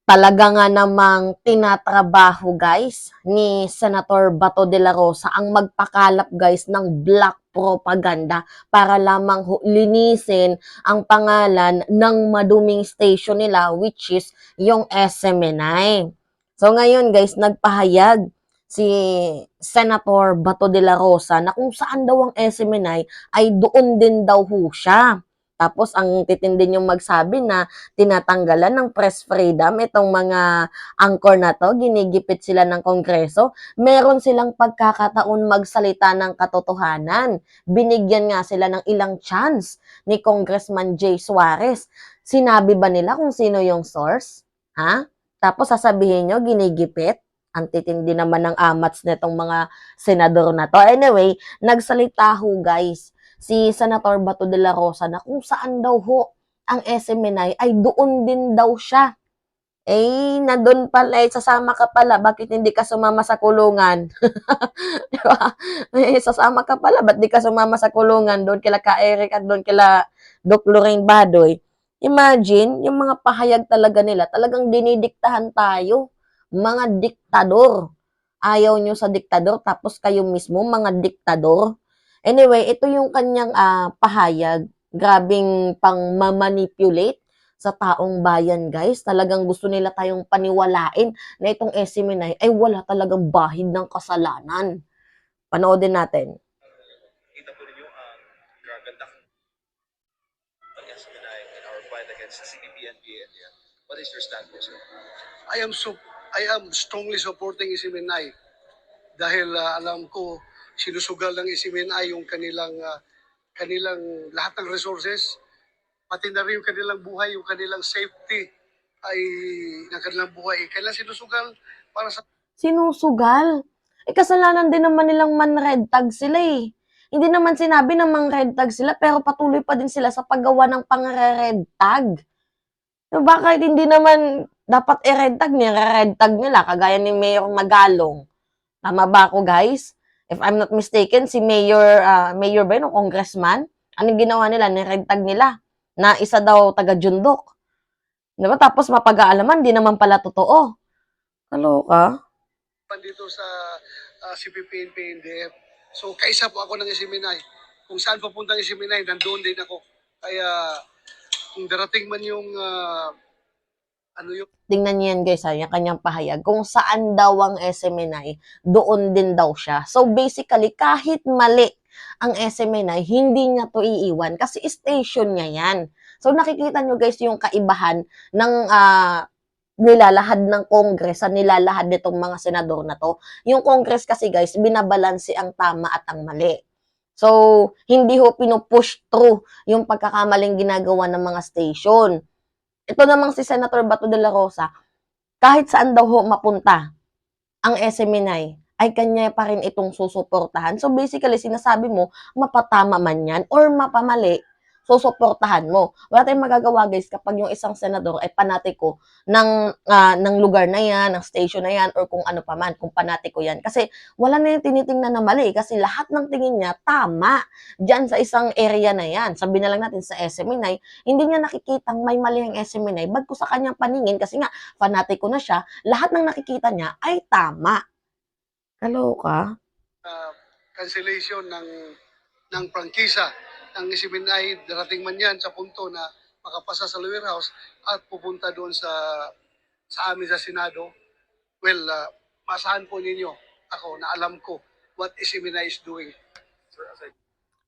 Talaga nga namang tinatrabaho guys ni Senator Bato de la Rosa ang magpakalap guys ng black propaganda para lamang linisin ang pangalan ng maduming station nila which is yung SMNI. So ngayon guys, nagpahayag si Senator Bato de la Rosa na kung saan daw ang SMNI ay doon din daw ho siya. Tapos ang titindi niyong magsabi na tinatanggalan ng press freedom itong mga angkor na to, ginigipit sila ng Kongreso, meron silang pagkakataon magsalita ng katotohanan. Binigyan nga sila ng ilang chance ni Congressman Jay Suarez. Sinabi ba nila kung sino yung source? Ha? Tapos sasabihin nyo, ginigipit? Ang titindi naman ng amats nitong mga senador na to. Anyway, nagsalita ho guys si Senator Bato de la Rosa na kung saan daw ho ang SMNI ay doon din daw siya. Eh, na doon pala, eh, sasama ka pala, bakit hindi ka sumama sa kulungan? Diba? Eh, sasama ka pala, ba't di ka sumama sa kulungan? Doon kila ka Eric at doon kila Doc Lorraine Badoy. Imagine, yung mga pahayag talaga nila, talagang dinidiktahan tayo. Mga diktador. Ayaw nyo sa diktador, tapos kayo mismo, mga diktador. Anyway, ito yung kanyang pahayag. Grabing pang manipulate sa taong bayan, guys. Talagang gusto nila tayong paniwalain na itong SMNI ay wala talagang bahid ng kasalanan. Panoodin natin. Kita po ninyo ang kagandang SMNI in our fight against the CPP and PNP. What is your stand po, sir? I am strongly supporting SMNI dahil alam ko sinusugal ng SMNI yung kanilang lahat ng resources, pati na rin yung kanilang buhay, yung kanilang safety ay ng kanilang buhay. Kailan sinusugal para sa Sinusugal. Eh, kasalanan din naman nilang man-red tag sila eh. Hindi naman sinabi na mang-red tag sila, pero patuloy pa din sila sa paggawa ng pang-red tag. So, bakit hindi naman dapat i-red tag nila, red tag nila, kagaya ni Mayor Magalong. Tama ba ako, guys? If I'm not mistaken, si Mayor ba yun, o congressman? Anong ginawa nila? Ni-red tag nila na isa daw taga-Jundok. Diba? Tapos mapag-aalaman, di naman pala totoo. Kaloka? dito sa CPP and PNDF. So kaisa po ako ng SMNI. Kung saan papunta ang SMNI, nandoon din ako. Kaya kung darating man yung Tingnan niyo yan guys, yung kanyang pahayag. Kung saan daw ang SMNI, doon din daw siya. So basically, kahit mali ang SMNI, hindi niya to iiwan kasi station niya yan. So nakikita niyo guys yung kaibahan ng nilalahad ng Congress sa nilalahad nitong mga senador na to. Yung Congress kasi guys, binabalanse ang tama at ang mali. So, hindi ho pinupush through yung pagkakamaling ginagawa ng mga station. Ito namang si Senator Bato de la Rosa, kahit saan daw ho mapunta ang SMNI, ay kanya pa rin itong susuportahan. So basically, sinasabi mo, mapatama man yan or mapamali, susuportahan mo. Wala tayong magagawa guys kapag yung isang senador ay panatiko ng lugar na yan, ng station na yan, or kung ano pa man, kung panatiko yan. Kasi wala na yung tinitingnan na mali kasi lahat ng tingin niya tama dyan sa isang area na yan. Sabi na lang natin sa SMNI, hindi niya nakikitang may mali ang SMNI, bagko sa kanyang paningin kasi nga fanatiko na siya, lahat ng nakikita niya ay tama. Kaloka? cancellation ng prangkisa ng SMNI, darating man yan sa punto na makapasa sa lower house at pupunta doon sa amin sa Senado. Well, masahan po ninyo ako na alam ko what SMNI is doing.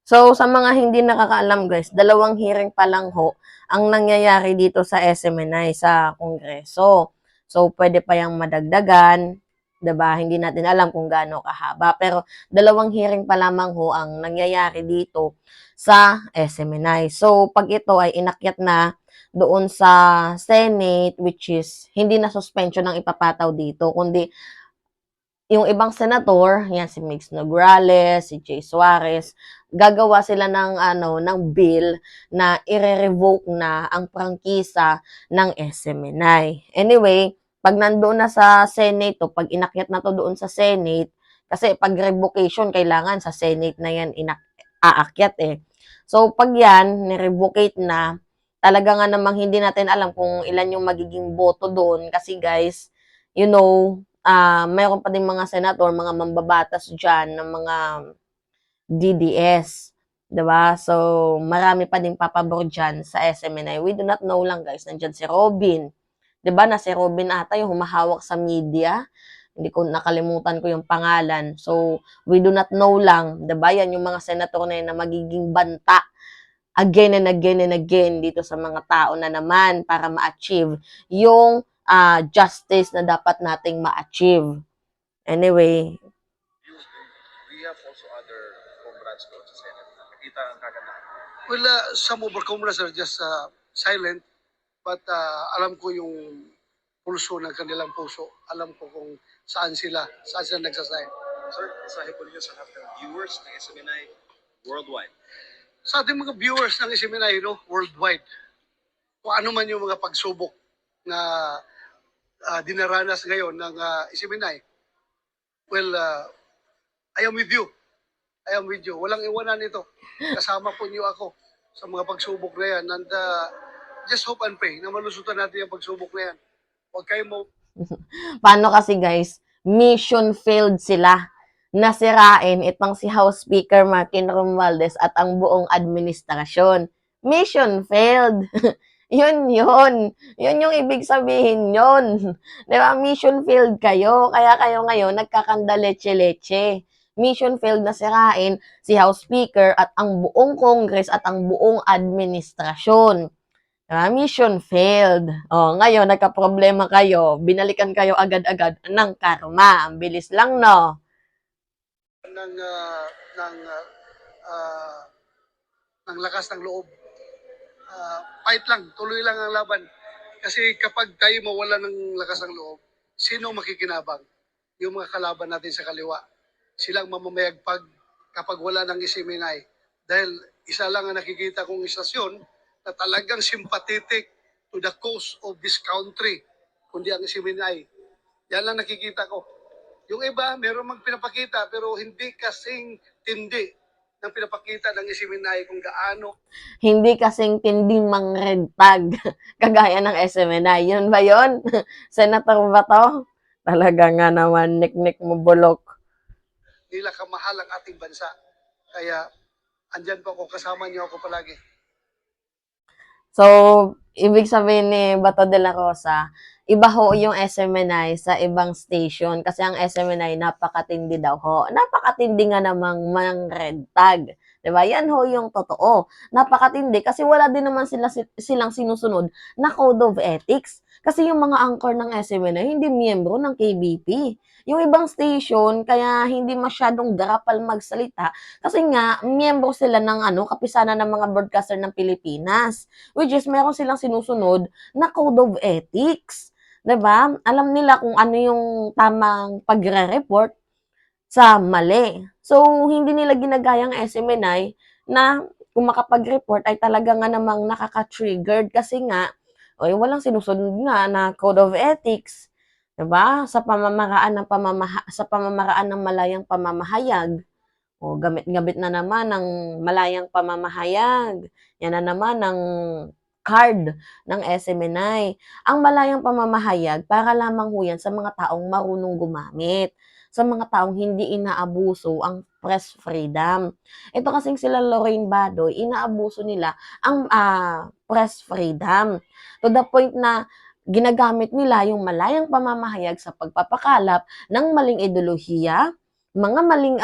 So, sa mga hindi nakakaalam guys, 2 hearing pa lang ho ang nangyayari dito sa SMNI sa Kongreso. So, pwede pa yung madagdagan, 'di ba? Hindi natin alam kung gaano kahaba, pero 2 hearing pa lamang ho ang nangyayari dito sa SMNI. So, pag ito ay inakyat na doon sa Senate, which is hindi na suspension ang ipapataw dito, kundi yung ibang senador, yan si Mix Nograles, si Jay Suarez, gagawa sila ng bill na ire-revoke na ang prangkisa ng SMNI. Anyway, pag nandoon na sa Senate to, pag inakyat na to doon sa Senate, kasi pag revocation kailangan sa Senate na yan aakyat eh. So pag yan, ni-revocate na, talaga nga namang hindi natin alam kung ilan yung magiging boto doon kasi guys, mayroon pa din mga senator, mga mambabatas diyan ng mga DDS, 'di ba? So, marami pa ding papabor diyan sa SMNI. We do not know lang guys, nandiyan si Robin. 'Di ba na si Robin ata yung humahawak sa media? Hindi ko nakalimutan ko yung pangalan. So, we do not know lang, 'di ba? Yan yung mga senator na yun na magiging banta again and again and again dito sa mga tao na naman para ma-achieve yung justice na dapat nating ma-achieve. Anyway, We have also other comrades doon sa Senate na nakita ang kagandahan. Well, some of our comrades are just silent, but alam ko yung pulso ng kanilang puso. Alam ko kung saan sila nagsasign. Sir, mensahe po ninyo sa lahat ng viewers ng SMNI worldwide. Sa ating mga viewers ng SMNI, worldwide, kung ano man yung mga pagsubok na dinaranas ngayon ng SMNI, well, I am with you. I am with you. Walang iwanan ito. Kasama po niyo ako sa mga pagsubok na yan. And just hope and pray na malusutan natin yung pagsubok na yan. Huwag kayo paano kasi guys, mission failed sila. Nasirain itong si House Speaker Martin Romualdez at ang buong administrasyon. Mission failed. Yun. Yun yung ibig sabihin yun. Di ba? Mission failed kayo. Kaya kayo ngayon nagkakanda leche-leche. Mission failed na sirain si House Speaker at ang buong Congress at ang buong administrasyon. Mission failed. Ngayon, nagka-problema kayo. Binalikan kayo agad-agad ng karma. Ang bilis lang, no? ng ng lakas ng loob. Fight lang, tuloy lang ang laban. Kasi kapag tayo mawala ng lakas ng loob, sino makikinabang? Yung mga kalaban natin sa kaliwa. Silang mamamayagpag kapag wala ng SMNI. Dahil isa lang ang nakikita kong istasyon na talagang sympathetic to the cause of this country, kundi ang SMNI. Yan lang nakikita ko. Yung iba, meron mang pinapakita pero hindi kasing tindi ng pinapakita ng SMNI kung gaano. Hindi kasing tinding mangredpag kagaya ng SMNI. Yun ba yun? Senator ba to? Talaga nga naman, nik-nik mo bulok. Nila kamahal ang ating bansa. Kaya, andyan po ako, kasama niyo ako palagi. So, ibig sabihin ni Bato de la Rosa, iba ho yung SMNI sa ibang station kasi ang SMNI napakatindi daw ho. Napakatindi nga namang red tag. 'Di ba? Yan ho yung totoo. Napakatindi kasi wala din naman silang sinusunod na code of ethics. Kasi yung mga anchor ng SMNI hindi miyembro ng KBP. Yung ibang station kaya hindi masyadong garapal magsalita kasi nga miyembro sila ng kapisanan ng mga broadcaster ng Pilipinas, which is meron silang sinusunod na code of ethics. 'Di ba? Alam nila kung ano yung tamang pagre-report sa mali. So, hindi nila ginagayang SMNI na kung makapag-report ay talaga nga namang nakaka-triggered kasi nga, walang sinusunod nga na code of ethics. 'Di ba? Sa pamamaraan ng malayang pamamahayag. Gamit-gamit na naman ng malayang pamamahayag. Yan na naman ang card ng SMNI. Ang malayang pamamahayag, para lamang ho yan sa mga taong marunong gumamit. Sa mga taong hindi inaabuso ang press freedom. Ito kasing sila Lorraine Badoy, inaabuso nila ang press freedom. To the point na ginagamit nila yung malayang pamamahayag sa pagpapakalap ng maling ideolohiya, mga maling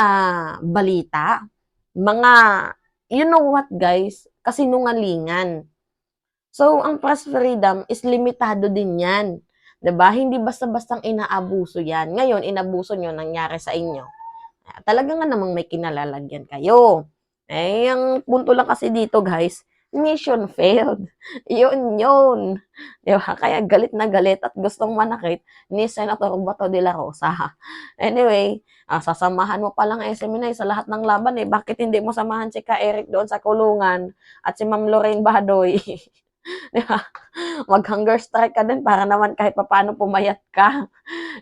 balita, mga, you know what guys, kasinungalingan. So, ang press freedom is limitado din yan. 'Di ba? Hindi basta-bastang inaabuso yan. Ngayon, inabuso nyo, nangyari sa inyo. Talaga nga namang may kinalalagyan kayo. Ang punto lang kasi dito guys, mission failed. Yun. Di ba? Kaya galit na galit at gustong manakit ni Senator Bato de la Rosa. Anyway, sasamahan mo palang SMNI sa lahat ng laban Bakit hindi mo samahan si Ka Eric doon sa kulungan at si Ma'am Lorraine Badoy? Di ba? Mag-hunger strike ka din para naman kahit papaano pumayat ka.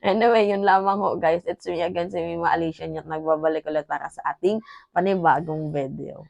Anyway, yun lamang ho guys. It's me again, si Mima Alicia at nagbabalik ulit para sa ating panibagong video.